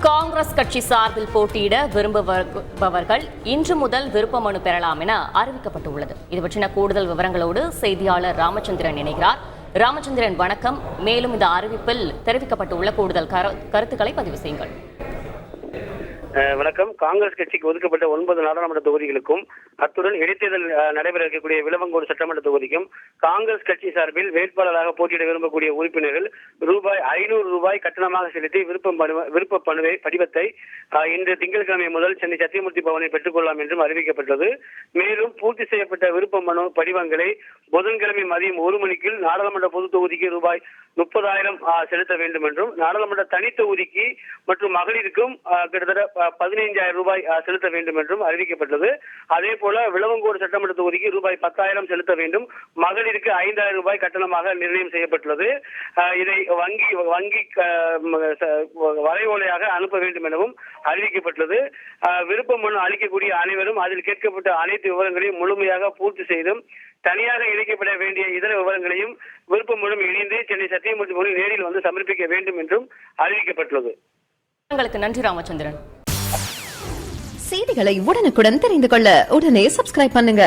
காங்கிரஸ் கட்சி சார்பில் போட்டியிட விரும்புபவர்கள் இன்று முதல் விருப்ப மனு பெறலாம் என அறிவிக்கப்பட்டுள்ளது. இது பற்றின கூடுதல் விவரங்களோடு செய்தியாளர் ராமச்சந்திரன் இணைகிறார். ராமச்சந்திரன், வணக்கம். மேலும் இந்த அறிவிப்பில் தெரிவிக்கப்பட்டுள்ள கூடுதல் கருத்துக்களை பதிவு செய்யுங்கள். வணக்கம். காங்கிரஸ் கட்சிக்கு ஒதுக்கப்பட்ட 9 நாடாளுமன்ற தொகுதிகளுக்கும் அத்துடன் இடைத்தேர்தல் நடைபெற இருக்கக்கூடிய விளவங்கோடு சட்டமன்ற தொகுதிக்கும் காங்கிரஸ் கட்சி சார்பில் வேட்பாளராக போட்டியிட விரும்பக்கூடிய உறுப்பினர்கள் ₹500 கட்டணமாக செலுத்தி விருப்ப படிவத்தை இன்று திங்கட்கிழமை முதல் சென்னை சத்தியமூர்த்தி பவனில் பெற்றுக் கொள்ளலாம் என்றும் அறிவிக்கப்பட்டது. மேலும் பூர்த்தி செய்யப்பட்ட விருப்ப மனு படிவங்களை புதன்கிழமை மதியம் 1 மணிக்கு நாடாளுமன்ற பொது தொகுதிக்கு ₹30,000 செலுத்த வேண்டும் என்றும், நாடாளுமன்ற தனி தொகுதிக்கு மற்றும் மகளிருக்கும் கிட்டத்தட்ட ₹15,000 செலுத்த வேண்டும் என்றும் அறிவிக்கப்பட்டது. அதே போல விளவங்கோடு சட்டமன்ற தொகுதிக்கு ₹10,000 செலுத்த வேண்டும், மகளிருக்கு ₹5,000 கட்டணமாக நிர்ணயம் செய்யப்பட்டுள்ளது. இதை வங்கி வரைவோலையாக அனுப்ப வேண்டும் எனவும் அறிவிக்கப்பட்டுள்ளது. விருப்ப மனு அளிக்கக்கூடிய அனைவரும் அதில் கேட்கப்பட்ட அனைத்து விவரங்களையும் முழுமையாக பூர்த்தி செய்தும் தனியாக இணைக்கப்பட வேண்டிய இதர விவரங்களையும் விருப்ப மனு இணைந்து சென்னை சத்தியமூர்த்தி பவனில் நேரில் வந்து சமர்ப்பிக்க வேண்டும் என்றும் அறிவிக்கப்பட்டுள்ளது. உங்களுக்கு நன்றி ராமச்சந்திரன். செய்திகளை உடனுக்குடன் தெரிந்து கொள்ள உடனே சப்ஸ்கிரைப் பண்ணுங்க.